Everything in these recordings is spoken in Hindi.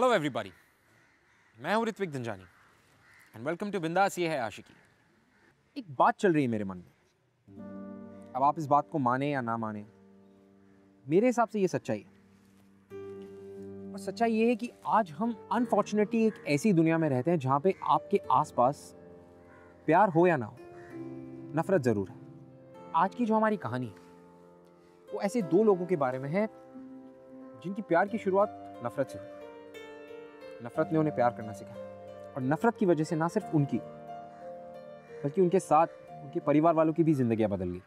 हेलो एवरीबॉडी, मैं हूं Ritvik Dhanjani and welcome to Bindass ये है आशिकी। एक बात चल रही है मेरे मन में, अब आप इस बात को माने या ना माने, मेरे हिसाब से ये सच्चाई है। और सच्चाई ये है कि आज हम अनफॉर्चुनेटली एक ऐसी दुनिया में रहते हैं जहां पे आपके आसपास प्यार हो या ना हो, नफरत जरूर है। आज की जो हमारी कहानी है वो ऐसे दो लोगों के बारे में है जिनकी प्यार की शुरुआत नफरत से हुई। नफरत ने उन्हें प्यार करना सिखाया और नफरत की वजह से ना सिर्फ उनकी बल्कि उनके साथ उनके परिवार वालों की भी जिंदगियां बदल गई।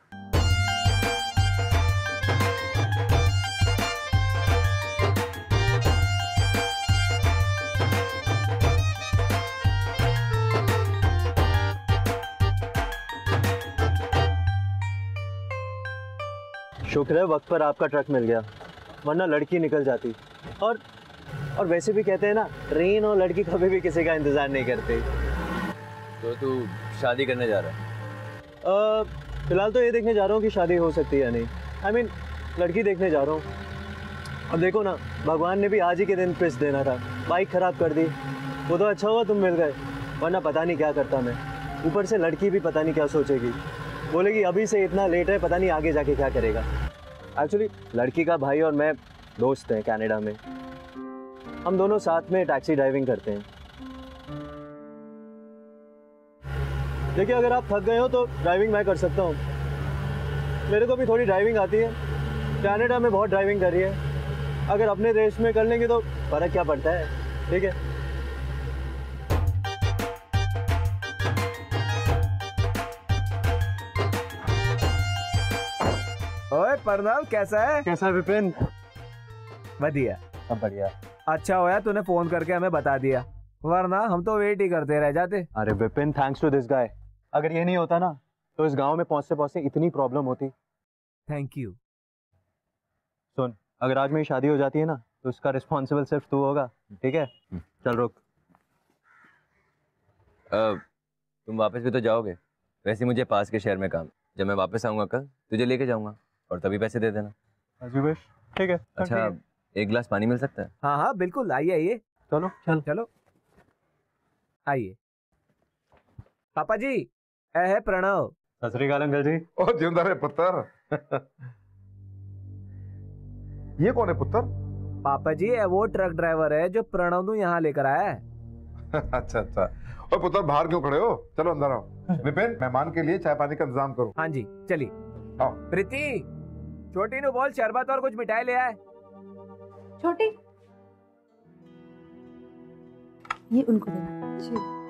शुक्र है वक्त पर आपका ट्रक मिल गया, वरना लड़की निकल जाती। और वैसे भी कहते हैं ना, ट्रेन और लड़की कभी भी किसी का इंतजार नहीं करती। तो तू शादी करने जा रहा है? फिलहाल तो ये देखने जा रहा हूँ कि शादी हो सकती है या नहीं। I mean, लड़की देखने जा रहा हूँ। अब देखो ना, भगवान ने भी आज ही के दिन ट्विस्ट देना था, बाइक खराब कर दी। वो तो अच्छा हुआ तुम मिल गए, वरना पता नहीं क्या करता मैं। ऊपर से लड़की भी पता नहीं क्या सोचेगी, बोलेगी अभी से इतना लेट है, पता नहीं आगे जाके क्या करेगा। एक्चुअली लड़की का भाई और मैं दोस्त हैं कनाडा में, हम दोनों साथ में टैक्सी ड्राइविंग करते हैं। देखिए, अगर आप थक गए हो तो ड्राइविंग मैं कर सकता हूँ, मेरे को भी थोड़ी ड्राइविंग आती है। कनाडा में बहुत ड्राइविंग करी है, अगर अपने देश में कर लेंगे तो फर्क क्या पड़ता है। ठीक है, ओए प्रणव, कैसा है? कैसा है विपिन? बढ़िया। सब बढ़िया। अच्छा होया तूने फोन करके हमें बता दिया, वरना हम तो वेट ही करते रह जाते। अरे Vipin, thanks to this guy. अगर ये नहीं होता ना तो इस गांव में पहुंचते पहुंचते इतनी प्रॉब्लम होती। Thank you. सुन, अगर आज मेरी शादी हो जाती है ना तो इसका रिस्पॉन्सिबल सिर्फ तू होगा, ठीक है? चल रुक। तुम वापस भी तो जाओगे, वैसे मुझे पास के शहर में काम। जब मैं वापस आऊंगा कल तुझे लेके जाऊंगा और तभी पैसे दे देना। ठीक है। अच्छा, एक गिलास पानी मिल सकता है? हाँ हाँ बिल्कुल, आइए आइए। चलो चलो आइए। पापा जी, ए है प्रणव। सत श्री अकाल अंकल जी। ओ जिंदा रे पुत्र। ये कौन है पुत्र? पापा जी, वो ट्रक ड्राइवर है जो प्रणव को यहाँ लेकर आया है। अच्छा अच्छा। ओ पुत्र, बाहर क्यों खड़े हो? चलो अंदर आओ। विपिन, मेहमान के लिए चाय पानी का इंतजाम करो। हाँ जी चलिए। आओ। प्रीति, छोटी नु बोल शरबत और कुछ मिठाई ले आए। छोटी, ये उनको देना। जी।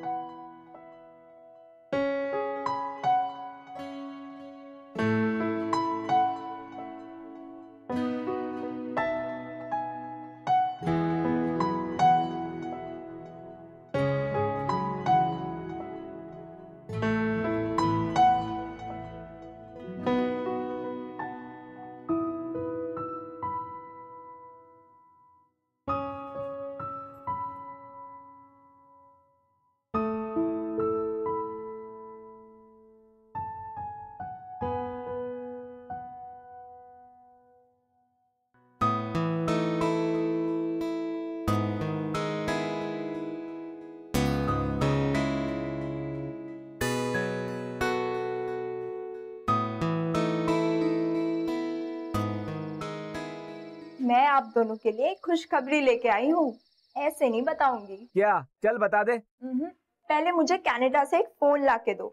मैं आप दोनों के लिए खुशखबरी लेके आई हूँ, ऐसे नहीं बताऊंगी। क्या? चल बता दे। पहले मुझे कनाडा से एक फोन लाके दो,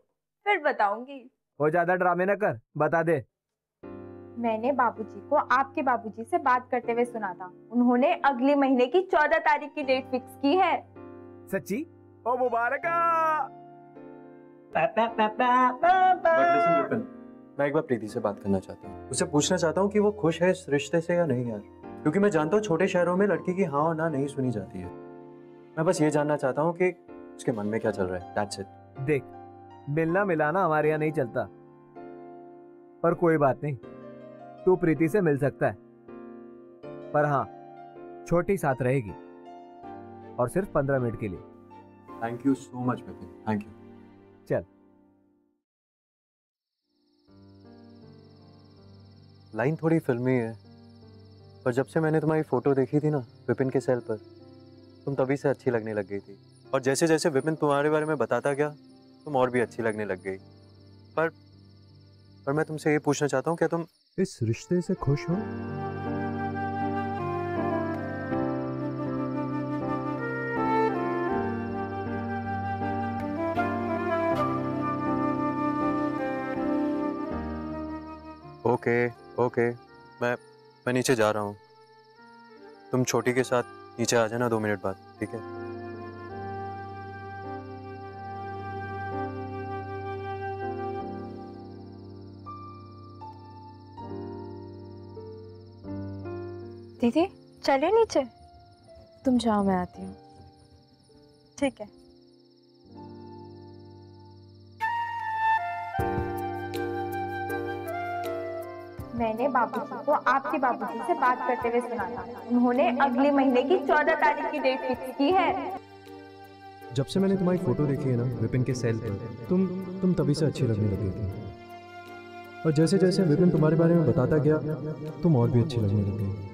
फिर बताऊंगी। वो ज्यादा ड्रामे न कर, बता दे। मैंने बाबूजी को आपके बाबूजी से बात करते हुए सुना था, उन्होंने अगले महीने की 14 तारीख की डेट फिक्स की है। सच्ची? ओ मुबारका। मैं एक बार प्रीति से बात करना चाहता हूँ, उससे पूछना चाहता हूँ कि वो खुश है इस रिश्ते से या नहीं यार। क्योंकि मैं जानता हूँ छोटे शहरों में लड़की की हाँ और ना नहीं सुनी जाती है। मैं बस ये जानना चाहता हूँ कि उसके मन में क्या चल रहा है। That's it. देख, मिलना मिलाना हमारे यहाँ नहीं चलता, पर कोई बात नहीं, तू प्रीति से मिल सकता है। पर हाँ, छोटी साथ रहेगी और सिर्फ 15 मिनट के लिए। Thank you so much Vipin, thank you. चल। लाइन थोड़ी फिल्मी है, पर जब से मैंने तुम्हारी फोटो देखी थी ना विपिन के सेल पर, तुम तभी से अच्छी लगने लग गई थी, और जैसे जैसे विपिन तुम्हारे बारे में बताता गया तुम और भी अच्छी लगने लग गई। पर मैं तुमसे ये पूछना चाहता हूँ, क्या तुम इस रिश्ते से खुश हो? ओके, मैं नीचे जा रहा हूँ। तुम छोटी के साथ नीचे आ जाना 2 मिनट बाद, ठीक है? दीदी चले नीचे। तुम जाओ, मैं आती हूँ। ठीक है। मैंने बाबूजी को आपके बाबूजी से बात करते हुए सुना था। उन्होंने अगले महीने की 14 तारीख की डेट फिक्स की है। जब से मैंने तुम्हारी फोटो देखी है ना विपिन के सेल पर, तुम तभी से अच्छी लगने लगी थी, और जैसे जैसे विपिन तुम्हारे बारे में बताता गया तुम और भी अच्छी लगने लग गई।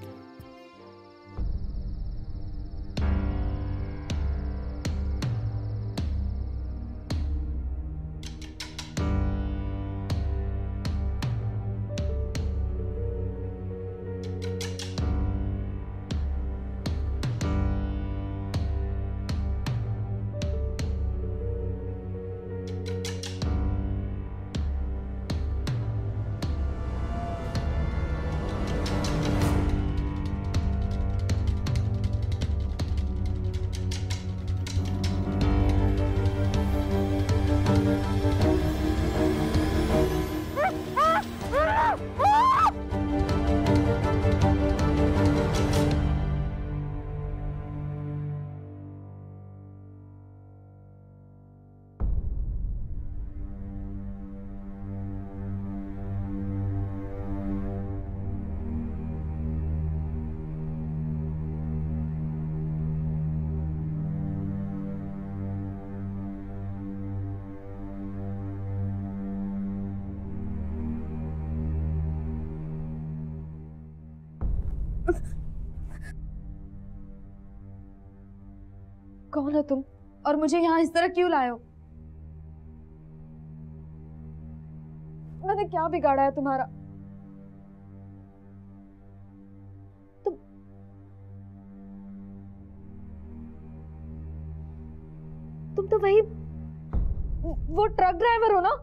कौन हो तुम, और मुझे यहाँ इस तरह क्यों लाए हो? मैंने क्या बिगाड़ा है तुम्हारा? तुम तो वही वो ट्रक ड्राइवर हो ना?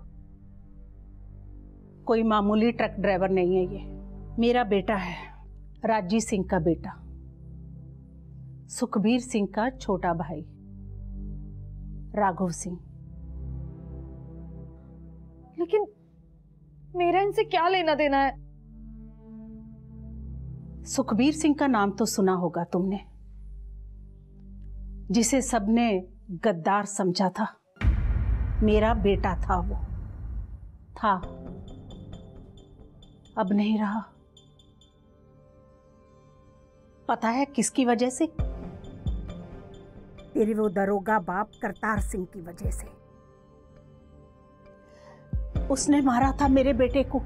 कोई मामूली ट्रक ड्राइवर नहीं है, ये मेरा बेटा है, राजी सिंह का बेटा, सुखबीर सिंह का छोटा भाई राघव सिंह। लेकिन मेरा इनसे क्या लेना देना है? सुखबीर सिंह का नाम तो सुना होगा तुमने, जिसे सबने गद्दार समझा था। मेरा बेटा था वो, था, अब नहीं रहा। पता है किसकी वजह से? तेरे वो दरोगा बाप करतार सिंह की वजह से। उसने मारा था मेरे बेटे को।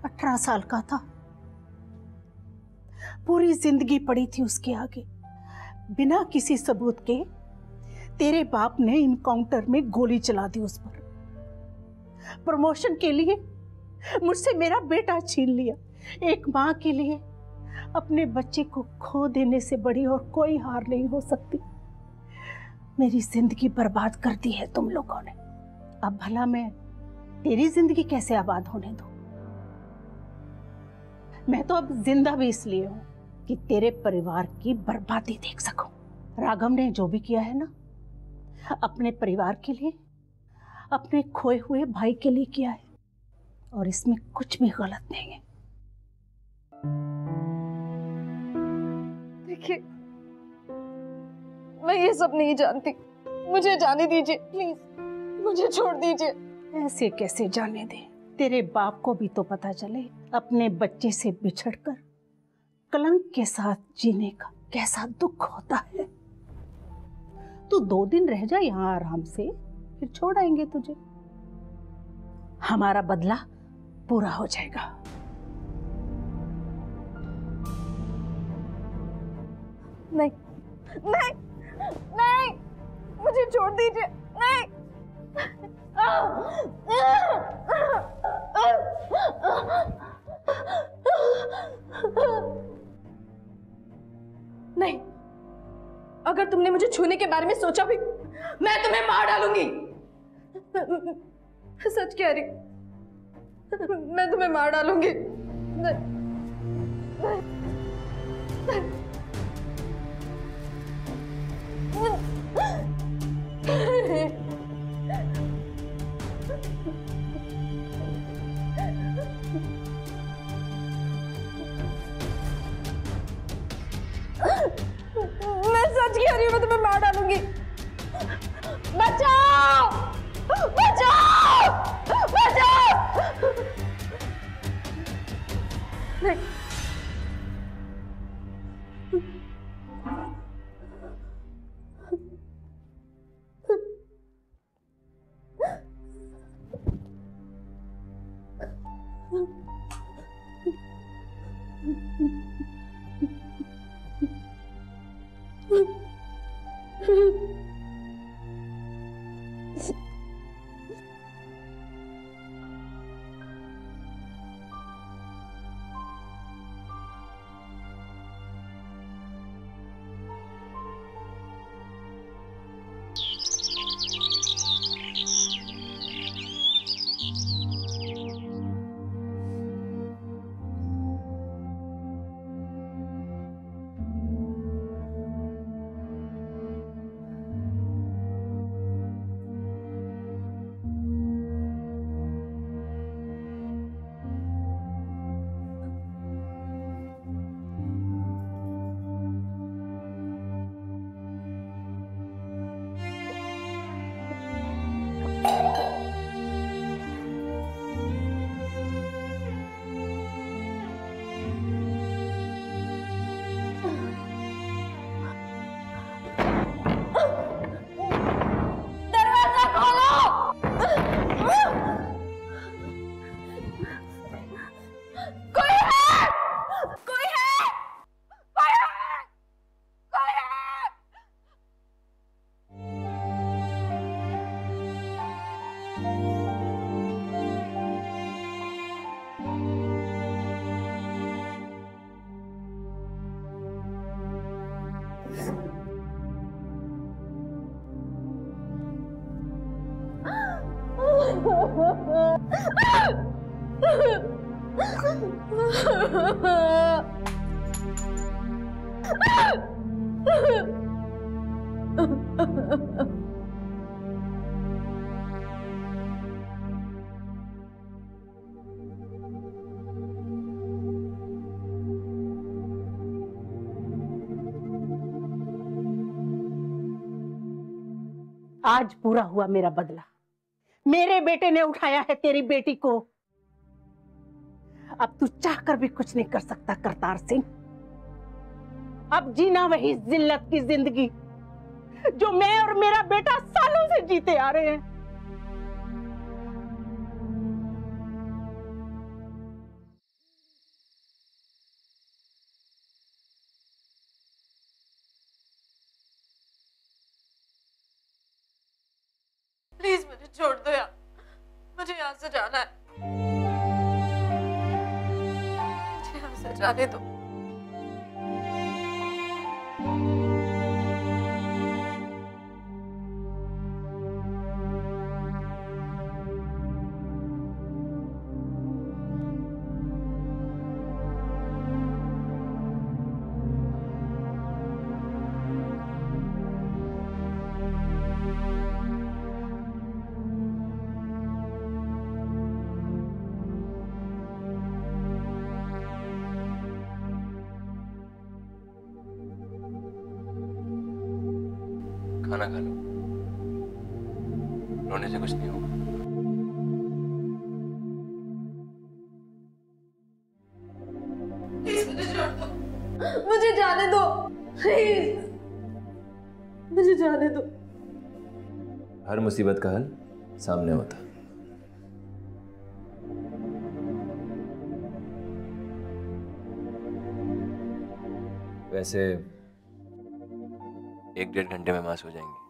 18 साल का था, पूरी जिंदगी पड़ी थी उसके आगे। बिना किसी सबूत के तेरे बाप ने इनकाउंटर में गोली चला दी उस पर। प्रमोशन के लिए मुझसे मेरा बेटा छीन लिया। एक मां के लिए अपने बच्चे को खो देने से बड़ी और कोई हार नहीं हो सकती। मेरी जिंदगी बर्बाद कर दी है तुम लोगों ने। अब भला मैं तेरी जिंदगी कैसे आबाद होने दूं? मैं तो अब जिंदा भी इसलिए हूं कि तेरे परिवार की बर्बादी देख सकूं। राघव ने जो भी किया है ना, अपने परिवार के लिए, अपने खोए हुए भाई के लिए किया है, और इसमें कुछ भी गलत नहीं है। देखिए, मैं ये सब नहीं जानती, मुझे जाने दीजिए प्लीज, मुझे छोड़ दीजिए। ऐसे कैसे जाने दे? तेरे बाप को भी तो पता चले अपने बच्चे से बिछड़कर कलंक के साथ जीने का कैसा दुख होता है। तू 2 दिन रह जा यहाँ आराम से, फिर छोड़ आएंगे तुझे। हमारा बदला पूरा हो जाएगा। नहीं नहीं, मुझे छोड़ दीजिए, नहीं। नहीं, अगर तुमने मुझे छूने के बारे में सोचा भी, मैं तुम्हें मार डालूंगी। सच कह रही, मैं तुम्हें मार डालूंगी। मैं सच कह रही हूँ, मैं तुम्हें मार डालूंगी। बचाओ बचाओ बचाओ। नहीं, आज पूरा हुआ मेरा बदला। मेरे बेटे ने उठाया है तेरी बेटी को। अब तू चाहकर भी कुछ नहीं कर सकता करतार सिंह। अब जीना वही जिल्लत की जिंदगी जो मैं और मेरा बेटा सालों से जीते आ रहे हैं। प्लीज मुझे छोड़ दो यार, मुझे यहाँ से जाना है, मुझे यहाँ से जाने दो। खाना खा लो, रोने से कुछ नहीं होगा। प्लीज मुझे छोड़ दो, मुझे जाने दो, प्लीज मुझे जाने दो। हर मुसीबत का हल सामने होता। वैसे 1-1.5 घंटे में मास हो जाएंगे।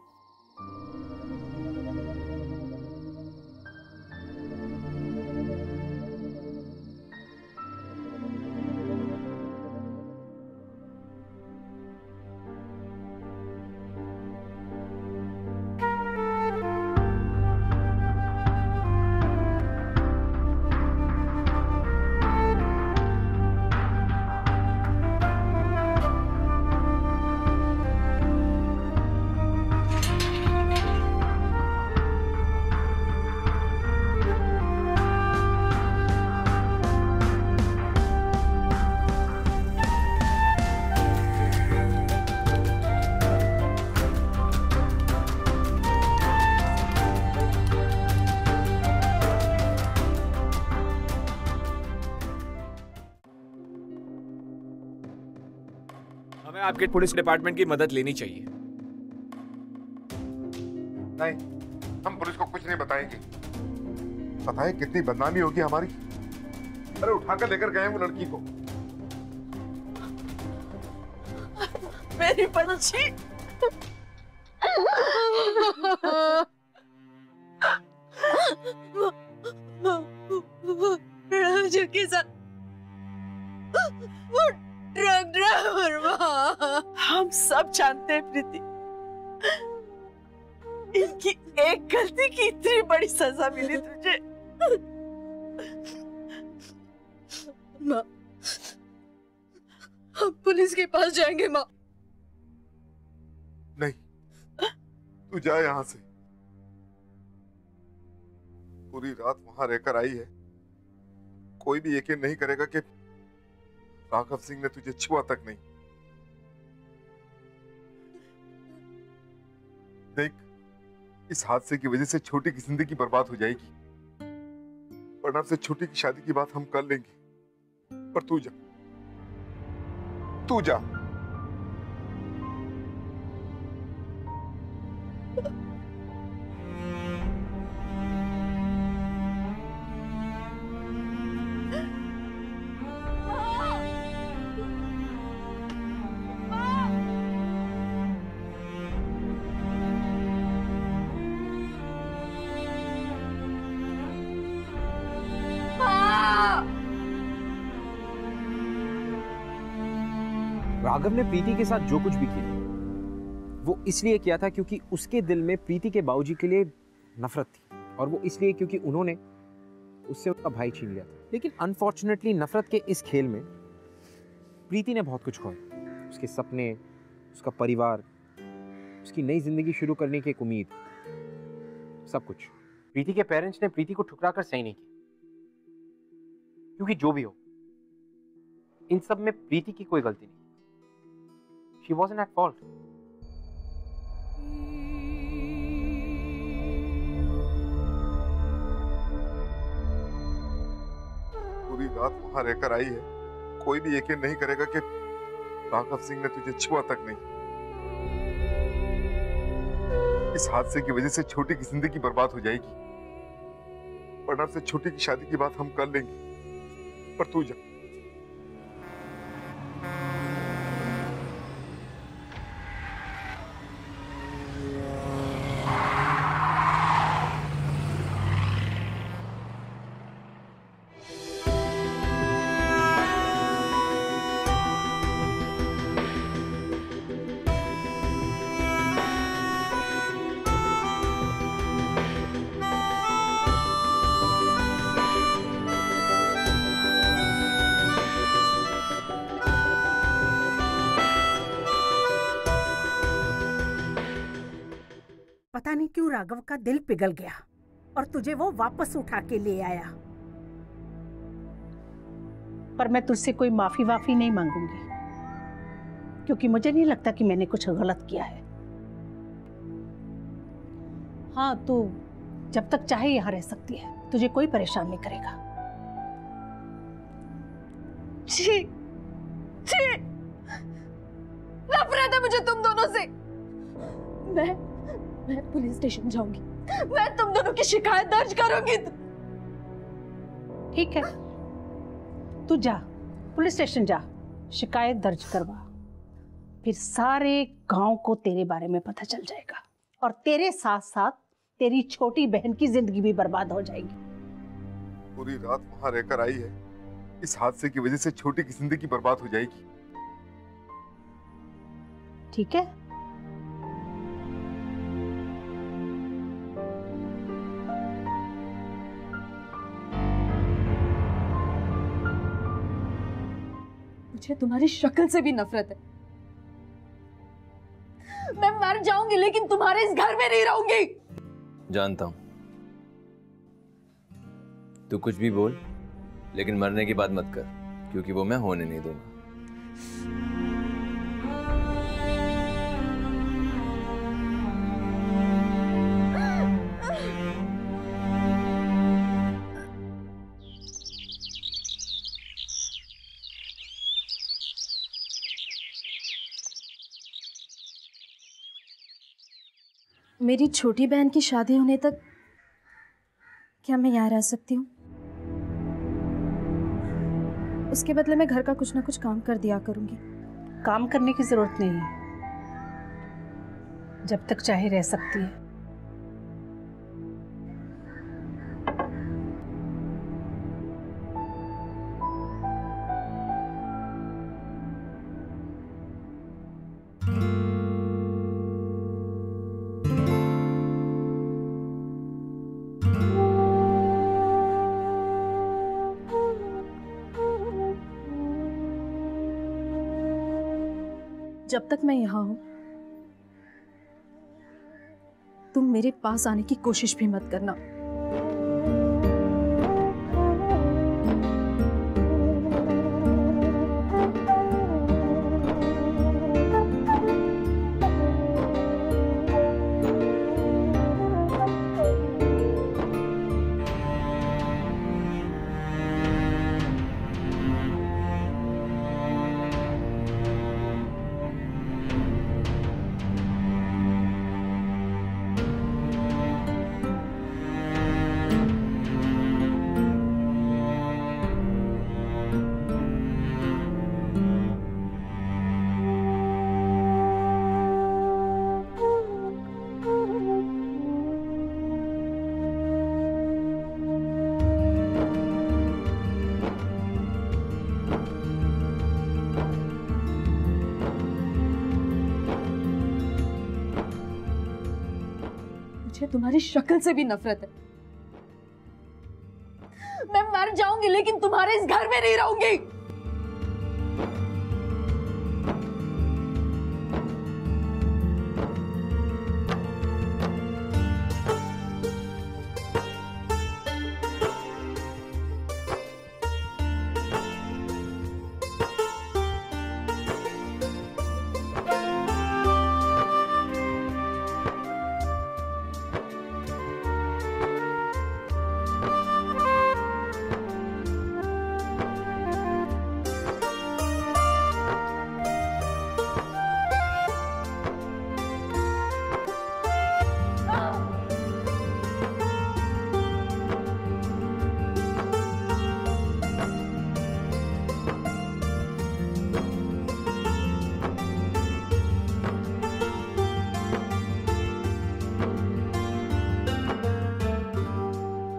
हमें आपके पुलिस डिपार्टमेंट की मदद लेनी चाहिए। नहीं, हम पुलिस को कुछ नहीं बताएंगे। पता है कितनी बदनामी होगी हमारी। अरे उठाकर लेकर गए वो लड़की को। मेरी बच्ची राजू के साथ वो ट्रक ड्राइवर। हम सब जानते हैं प्रीति, इनकी एक गलती की इतनी बड़ी सजा मिली तुझे। माँ, हम पुलिस के पास जाएंगे माँ। नहीं, तू जा यहां से। पूरी रात वहां रहकर आई है, कोई भी यकीन नहीं करेगा कि राघव सिंह ने तुझे छुआ तक नहीं। देख, इस हादसे की वजह से छोटी की जिंदगी बर्बाद हो जाएगी, वरना से छोटी की शादी की बात हम कर लेंगे। पर तू जा, तू जा। राघव ने प्रीति के साथ जो कुछ भी किया वो इसलिए किया था क्योंकि उसके दिल में प्रीति के बाबूजी के लिए नफरत थी, और वो इसलिए क्योंकि उन्होंने उससे उसका भाई छीन लिया था। लेकिन अनफॉर्चुनेटली नफरत के इस खेल में प्रीति ने बहुत कुछ खोया। उसके सपने, उसका परिवार, उसकी नई जिंदगी शुरू करने की एक उम्मीद, सब कुछ। प्रीति के पेरेंट्स ने प्रीति को ठुकरा कर सही नहीं किया, क्योंकि जो भी हो इन सब में प्रीति की कोई गलती नहीं। She wasn't at fault. पूरी रात वहां रहकर आई है, कोई भी यकीन नहीं करेगा कि राघव सिंह ने तुझे छुआ तक नहीं। इस हादसे की वजह से छोटी की जिंदगी बर्बाद हो जाएगी, वरना से छोटी की शादी की बात हम कर लेंगे। पर तू जा। पता नहीं क्यों राघव का दिल पिघल गया और तुझे वो वापस उठा के ले आया। पर मैं तुझसे कोई माफी वाफी नहीं मांगूंगी, क्योंकि मुझे नहीं लगता कि मैंने कुछ गलत किया है। हाँ, तो जब तक चाहे यहाँ रह सकती है, तुझे कोई परेशान नहीं करेगा। छी, छी, नफरत है मुझे तुम दोनों से। मैं पुलिस स्टेशन जाऊंगी, मैं तुम दोनों की शिकायत दर्ज करूंगी। ठीक है, तू जा, पुलिस स्टेशन जा, शिकायत दर्ज करवा, फिर सारे गांव को तेरे बारे में पता चल जाएगा और तेरे साथ साथ तेरी छोटी बहन की जिंदगी भी बर्बाद हो जाएगी। पूरी रात वहां रहकर आई है, इस हादसे की वजह से छोटी की जिंदगी बर्बाद हो जाएगी। ठीक है, मुझे तुम्हारी शक्ल से भी नफरत है। मैं मर जाऊंगी लेकिन तुम्हारे इस घर में नहीं रहूंगी। जानता हूं तू कुछ भी बोल, लेकिन मरने की बात मत कर, क्योंकि वो मैं होने नहीं दूंगा। मेरी छोटी बहन की शादी होने तक क्या मैं यहाँ रह सकती हूँ? उसके बदले में घर का कुछ ना कुछ काम कर दिया करूंगी। काम करने की जरूरत नहीं है, जब तक चाहे रह सकती है। जब तक मैं यहाँ हूं तुम मेरे पास आने की कोशिश भी मत करना। मुझे तुम्हारी शक्ल से भी नफरत है। मैं मर जाऊंगी लेकिन तुम्हारे इस घर में नहीं रहूंगी।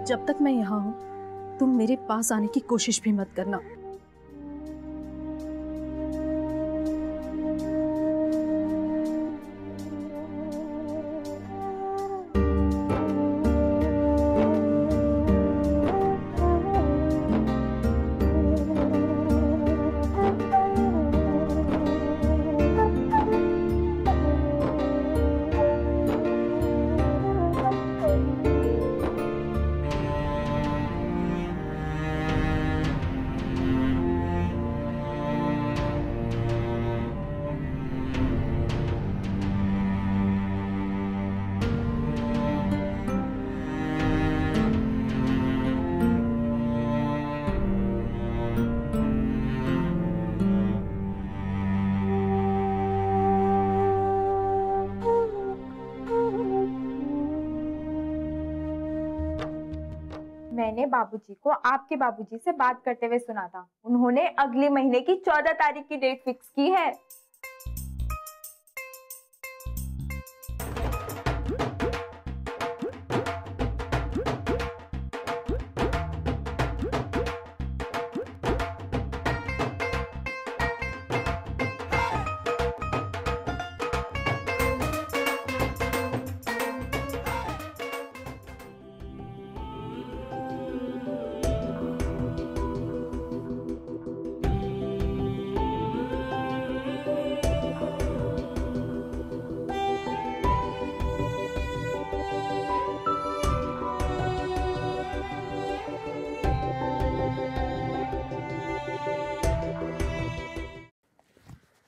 जब तक मैं यहाँ हूं तुम मेरे पास आने की कोशिश भी मत करना। मैंने बाबूजी को आपके बाबूजी से बात करते हुए सुना था। उन्होंने अगले महीने की 14 तारीख की डेट फिक्स की है।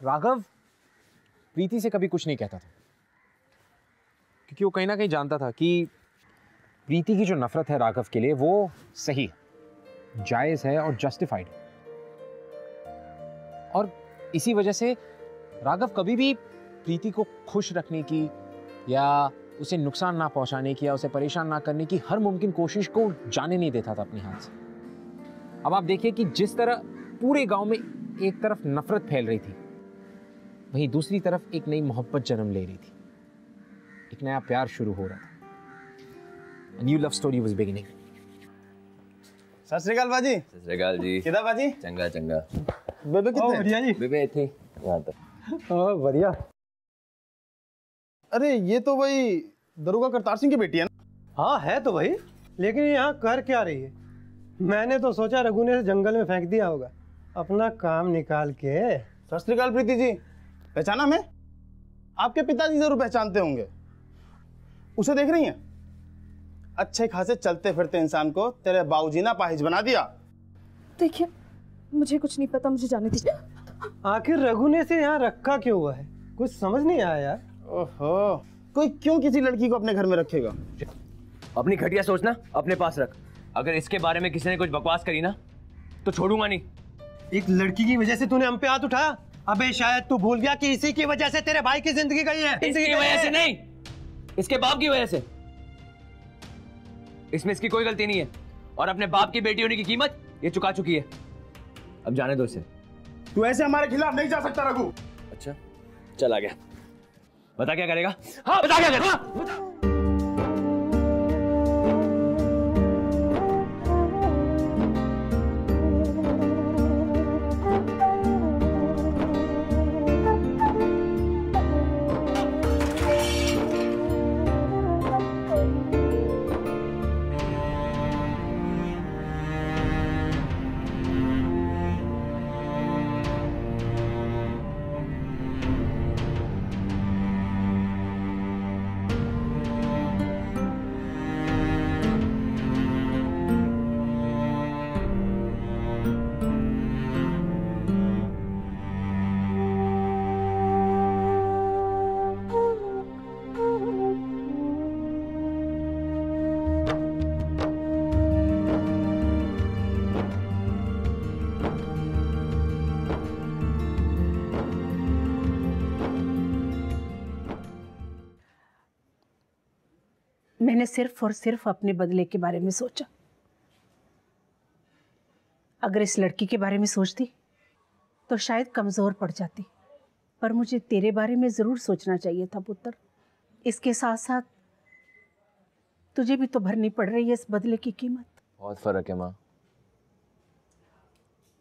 राघव प्रीति से कभी कुछ नहीं कहता था, क्योंकि वो कहीं ना कहीं जानता था कि प्रीति की जो नफरत है राघव के लिए वो सही है, जायज है और जस्टिफाइड है। और इसी वजह से राघव कभी भी प्रीति को खुश रखने की या उसे नुकसान ना पहुंचाने की या उसे परेशान ना करने की हर मुमकिन कोशिश को जाने नहीं देता था अपने हाथ से। अब आप देखिए कि जिस तरह पूरे गांव में एक तरफ नफरत फैल रही थी, वहीं दूसरी तरफ एक नई मोहब्बत जन्म ले रही थी, एक नया प्यार शुरू हो रहा था। A new love story was beginning. सत श्री अकाल बाजी। सत श्री अकाल जी। किधर बाजी? चंगा चंगा। बेबे कितने? बढ़िया जी। बेबे थे यहाँ तक। बढ़िया। अरे ये तो वही दरोगा करतार सिंह की बेटी है ना? हाँ है तो भाई, लेकिन यहाँ कर क्या रही है? मैंने तो सोचा रघु ने जंगल में फेंक दिया होगा अपना काम निकाल के। सत श्री अकाल प्रीति जी, पहचाना मैं? आपके पिताजी जरूर पहचानते होंगे। उसे देख रही हैं? अच्छे खासे चलते फिरते इंसान को तेरे बाबूजी ने अपाहिज बना दिया। देखिए मुझे कुछ नहीं पता, मुझे जाने दीजिए। आखिर रघु ने इसे यहाँ रखा क्यों हुआ है, कुछ समझ नहीं आया यार। ओहो, कोई क्यों किसी लड़की को अपने घर में रखेगा? अपनी घटिया सोचना अपने पास रख। अगर इसके बारे में किसी ने कुछ बकवास करी ना तो छोड़ूंगा नहीं। एक लड़की की वजह से तूने हम पे हाथ उठाया? अबे शायद तू भूल गया कि इसी की वजह से तेरे भाई की जिंदगी गई है। इसकी वजह से नहीं, इसके बाप की वजह से। इसमें इसकी कोई गलती नहीं है और अपने बाप की बेटी होने की कीमत ये चुका चुकी है। अब जाने दो इसे। तू ऐसे हमारे खिलाफ नहीं जा सकता रघु। अच्छा चल आ गया, बता क्या करेगा? हाँ बता क्या करेगा? बता। मैंने सिर्फ और सिर्फ अपने बदले के बारे में सोचा। अगर इस लड़की के बारे में सोचती तो शायद कमज़ोर पड़ जाती, पर मुझे तेरे बारे में ज़रूर सोचना चाहिए था पुत्र। इसके साथ साथ तुझे भी तो भरनी पड़ रही है इस बदले की कीमत। बहुत फर्क है माँ,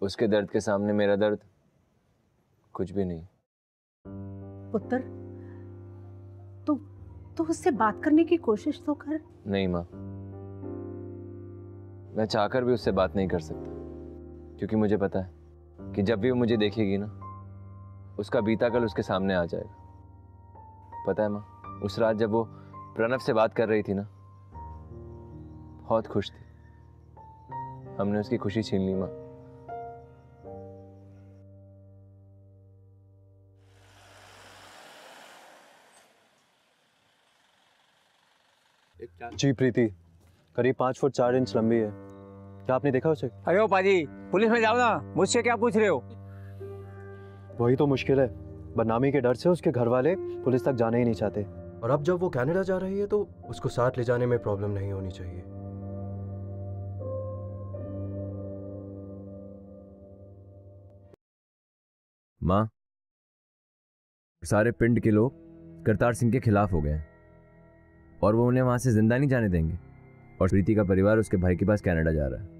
उसके दर्द के सामने मेरा दर्द कुछ भी नहीं। पुत्र तो उससे बात करने की कोशिश तो कर। नहीं माँ, मैं चाहकर भी उससे बात नहीं कर सकता, क्योंकि मुझे पता है कि जब भी वो मुझे देखेगी ना उसका बीता कल उसके सामने आ जाएगा। पता है माँ, उस रात जब वो प्रणव से बात कर रही थी ना, बहुत खुश थी। हमने उसकी खुशी छीन ली माँ। जी प्रीति करीब 5 फुट 4 इंच लंबी है। क्या आपने देखा उसे? अरे ओ पाजी, पुलिस में जाओ ना, मुझसे क्या पूछ रहे हो? वही तो मुश्किल है, बदनामी के डर से उसके घर वाले पुलिस तक जाना ही नहीं चाहते। और अब जब वो कनाडा जा रही है तो उसको साथ ले जाने में प्रॉब्लम नहीं होनी चाहिए। माँ, सारे पिंड के लोग करतार सिंह के खिलाफ हो गए हैं और वो उन्हें वहां से जिंदा नहीं जाने देंगे। और प्रीति का परिवार उसके भाई के पास कनाडा जा रहा है।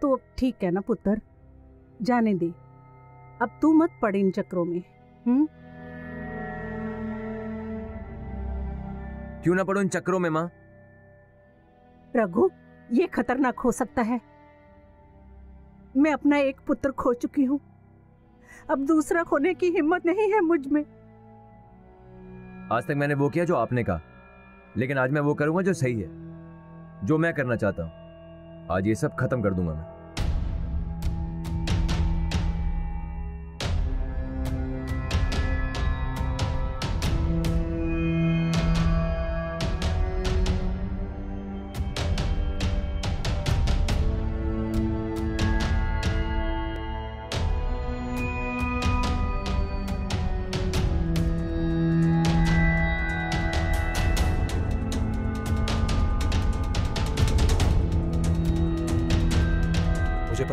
तो ठीक है ना पुत्र, जाने दे। अब तू मत पड़ इन चक्रों में। क्यों ना पड़ो इन चक्रों में माँ? रघु, ये खतरनाक हो सकता है। मैं अपना एक पुत्र खो चुकी हूँ, अब दूसरा खोने की हिम्मत नहीं है मुझ में। आज तक मैंने वो किया जो आपने कहा, लेकिन आज मैं वो करूंगा जो सही है, जो मैं करना चाहता हूं। आज ये सब खत्म कर दूंगा मैं।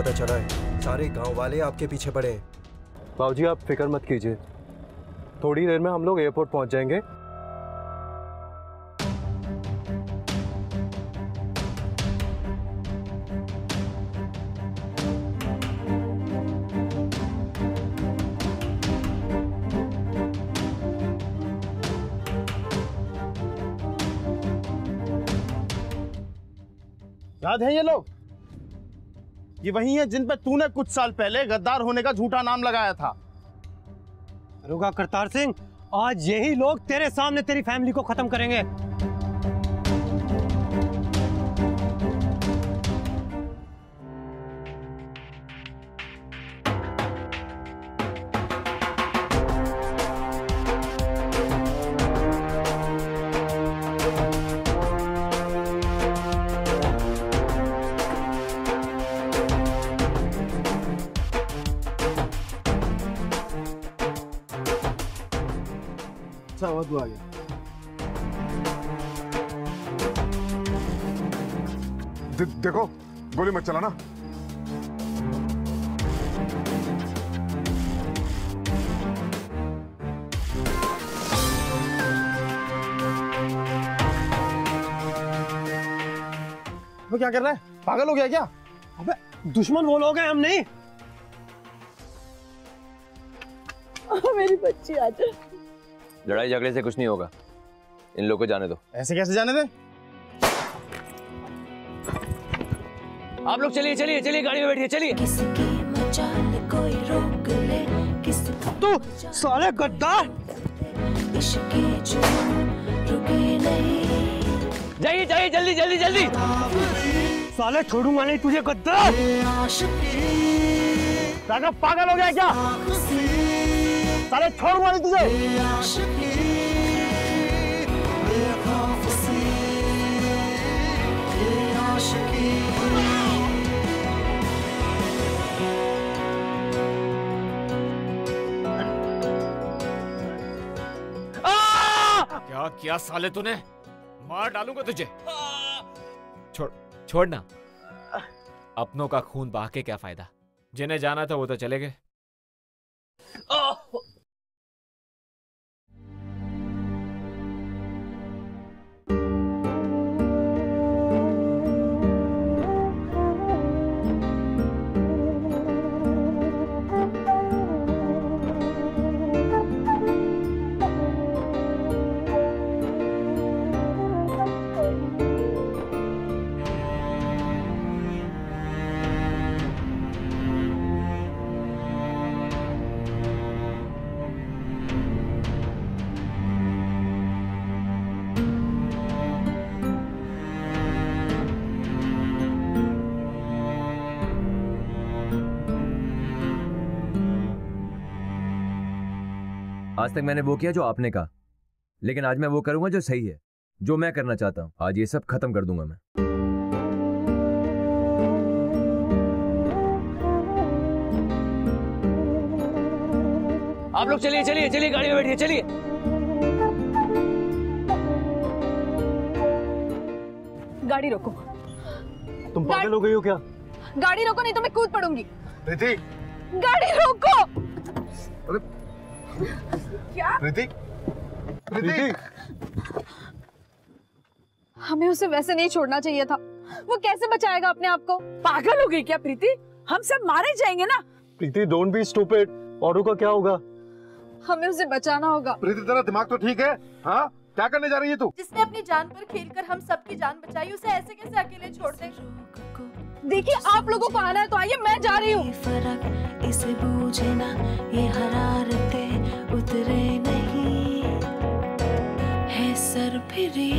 पता चला है सारे गांव वाले आपके पीछे पड़े हैं। बाबूजी आप फिक्र मत कीजिए, थोड़ी देर में हम लोग एयरपोर्ट पहुंच जाएंगे। याद है ये लोग? ये वही है जिन पे तूने कुछ साल पहले गद्दार होने का झूठा नाम लगाया था। रुका करतार सिंह, आज यही लोग तेरे सामने तेरी फैमिली को खत्म करेंगे। वधू आ गया। देखो गोली मत चलाना। वो क्या कर रहा है? पागल हो गया क्या? अबे दुश्मन वो लोग हैं, हम नहीं। मेरी बच्ची आ जा। लड़ाई झगड़े से कुछ नहीं होगा, इन लोगों को जाने दो। ऐसे कैसे जाने दे? आप लोग चलिए चलिए चलिए, गाड़ी में बैठिए, चलिए। तू साले गद्दार! जाइए जाइए, जल्दी जल्दी जल्दी। साले छोड़ूंगा नहीं तुझे गद्दार! राघव पागल हो गया क्या? साले छोड़ूंगा नहीं तुझे। क्या किया साले तूने? मार डालूंगा तुझे। छोड़ना। अपनों का खून बहा के क्या फायदा? जिन्हें जाना था वो तो चले गए। आज तक मैंने वो किया जो आपने कहा, लेकिन आज मैं वो करूंगा जो सही है, जो मैं करना चाहता हूं। आज ये सब खत्म कर दूंगा मैं। आप लोग चलिए चलिए चलिए, गाड़ी में बैठिए, चलिए। गाड़ी रोको। तुम पागल हो गई हो क्या? गाड़ी रोको नहीं तो मैं कूद पड़ूंगी। प्रीति, गाड़ी रोको। क्या? प्रीति, प्रीति। हमें उसे वैसे नहीं छोड़ना चाहिए था। वो कैसे बचाएगा अपने आप को? पागल हो गई क्या प्रीति? हम सब मारे जाएंगे ना। प्रीति डोंट बी स्टूपिड। औरों का क्या होगा? हमें उसे बचाना होगा। प्रीति तेरा दिमाग तो ठीक है? हाँ, क्या करने जा रही है तू? जिसने अपनी जान पर खेलकर हम सबकी जान बचाई, उसे ऐसे कैसे अकेले छोड़ दे? देखिए आप लोगों को आना है तो आइए, मैं जा रही हूँ। फर्क इसे बूझे ना, ये हरारतें उतरे नहीं है सर फिरी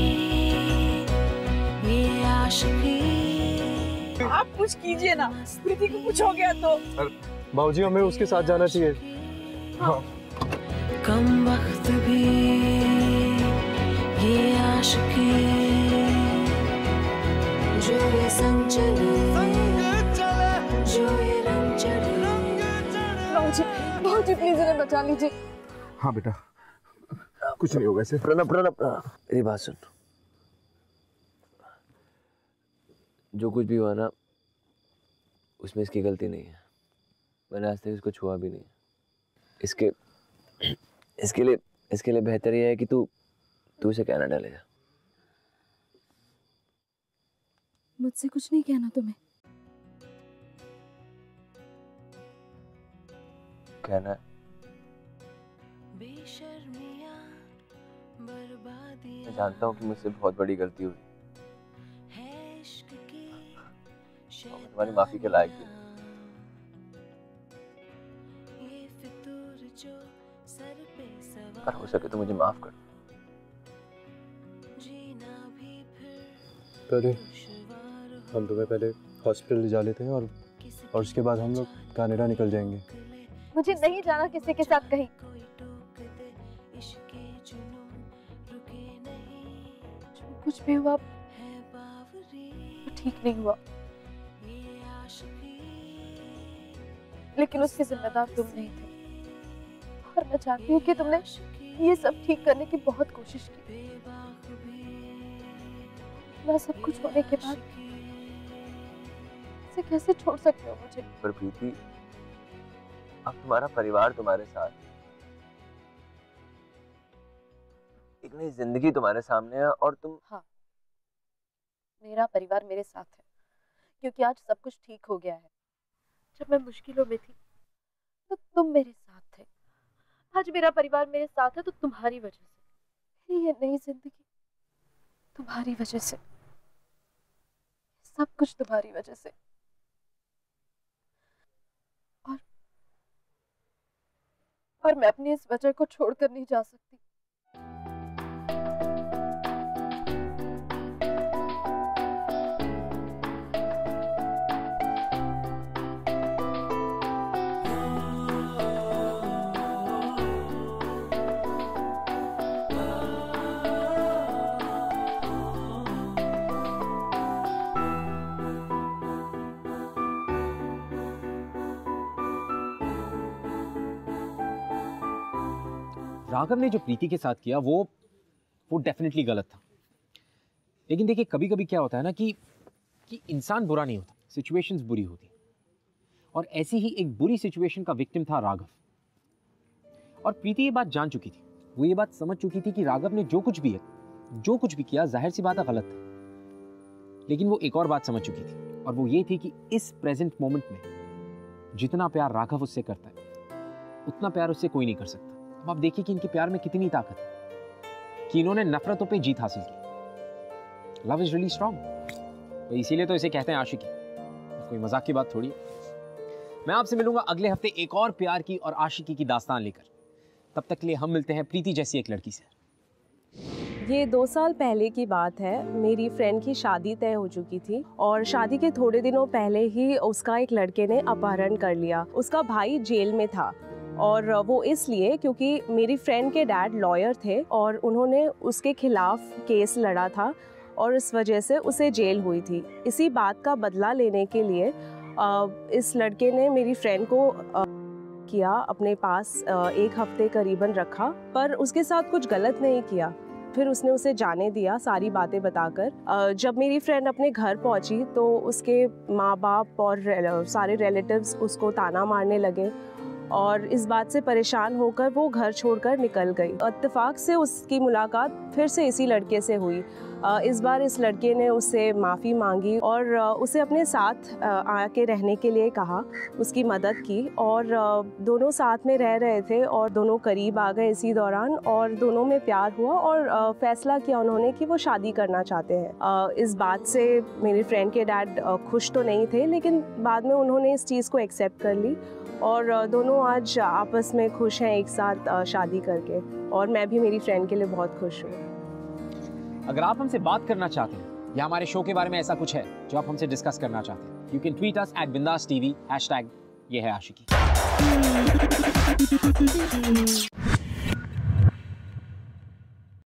ये आशिकी। आप कुछ कीजिए ना, प्रीति को कुछ हो गया तो। बाबूजी हमें उसके साथ जाना चाहिए। हाँ। कम वक्त भी ये आशिकी जो ये संग चले, जो ये रंग चढ़े। बाबूजी प्लीज इन्हें बचा लीजिए। हाँ बेटा, कुछ नहीं होगा इसे। प्रणब प्रणब, मेरी बात सुन। जो कुछ भी हुआ ना, उसमें इसकी गलती नहीं है। मैंने आज तक इसको छुआ भी नहीं। इसके लिए बेहतर यह है कि तू इसे कनाडा ले जा। मुझसे कुछ नहीं कहना तुम्हें? कहना है। मैं जानता हूँ कि मुझसे बहुत बड़ी गलती हुई और मैं तुम्हारी माफी के लायक भी। पर हो सके तो मुझे माफ कर। पहले हम तुम्हें पहले हॉस्पिटल ले जा लेते हैं और उसके बाद हम लोग कनाडा निकल जाएंगे। मुझे नहीं जाना किसी के साथ कहीं। कुछ भी हुआ वो ठीक नहीं हुआ, लेकिन उसके जिम्मेदार तुम नहीं थे। और मैं चाहती हूँ कि तुमने ये सब ठीक करने की बहुत कोशिश की। ना सब कुछ होने के बाद इसे कैसे छोड़ सकते हो मुझे? पर प्रीति, अब तुम्हारा परिवार तुम्हारे साथ, एक नई जिंदगी तुम्हारे सामने है और तुम। हाँ, मेरा परिवार मेरे साथ है क्योंकि आज सब कुछ ठीक हो गया है। जब मैं मुश्किलों में थी तो तुम मेरे साथ थे। आज मेरा परिवार मेरे साथ है तो तुम्हारी वजह से, मेरी ये नई जिंदगी तुम्हारी वजह से, सब कुछ तुम्हारी वजह से। और मैं अपनी इस वजह को छोड़कर नहीं जा सकती। राघव ने जो प्रीति के साथ किया वो डेफिनेटली गलत था। लेकिन देखिए, कभी कभी क्या होता है ना कि इंसान बुरा नहीं होता, सिचुएशंस बुरी होती। और ऐसी ही एक बुरी सिचुएशन का विक्टिम था राघव। और प्रीति ये बात जान चुकी थी, वो ये बात समझ चुकी थी कि राघव ने जो कुछ भी किया जाहिर सी बात है गलत था। लेकिन वो एक और बात समझ चुकी थी, और वो ये थी कि इस प्रेजेंट मोमेंट में जितना प्यार राघव उससे करता है उतना प्यार उससे कोई नहीं कर सकता। अब आप देखिए कि इनके प्यार में कितनी ताकत है कि इन्होंने नफरतों पे जीत हासिल की। Love is really strong. तो इसीलिए तो इसे कहते हैं आशिकी। कोई मजाक की बात थोड़ी है। मैं आपसे मिलूंगा अगले हफ्ते एक और प्यार की और आशिकी की दास्तान लेकर। तब तक के लिए हम मिलते हैं प्रीति जैसी एक लड़की से। ये 2 साल पहले की बात है। मेरी फ्रेंड की शादी तय हो चुकी थी और शादी के थोड़े दिनों पहले ही उसका एक लड़के ने अपहरण कर लिया। उसका भाई जेल में था और वो इसलिए क्योंकि मेरी फ्रेंड के डैड लॉयर थे और उन्होंने उसके खिलाफ केस लड़ा था और इस वजह से उसे जेल हुई थी। इसी बात का बदला लेने के लिए इस लड़के ने मेरी फ्रेंड को किया, अपने पास 1 हफ्ते करीबन रखा, पर उसके साथ कुछ गलत नहीं किया। फिर उसने उसे जाने दिया सारी बातें बताकर। जब मेरी फ्रेंड अपने घर पहुंची तो उसके माँ बाप और सारे रिलेटिव्स उसको ताना मारने लगे और इस बात से परेशान होकर वो घर छोड़कर निकल गई। इत्तेफाक से उसकी मुलाकात फिर से इसी लड़के से हुई। इस बार इस लड़के ने उससे माफ़ी मांगी और उसे अपने साथ आके रहने के लिए कहा, उसकी मदद की और दोनों साथ में रह रहे थे और दोनों करीब आ गए इसी दौरान और दोनों में प्यार हुआ और फैसला किया उन्होंने कि वो शादी करना चाहते हैं। इस बात से मेरी फ्रेंड के डैड खुश तो नहीं थे, लेकिन बाद में उन्होंने इस चीज़ को एक्सेप्ट कर ली और दोनों आज आपस में खुश हैं एक साथ शादी करके। और मैं भी मेरी फ्रेंड के लिए बहुत खुश हूँ। अगर आप हमसे बात करना चाहते हैं या हमारे शो के बारे में ऐसा कुछ है जो आप हमसे डिस्कस करना चाहते हैं, you can tweet us @BindasTV #ये है आशिकी।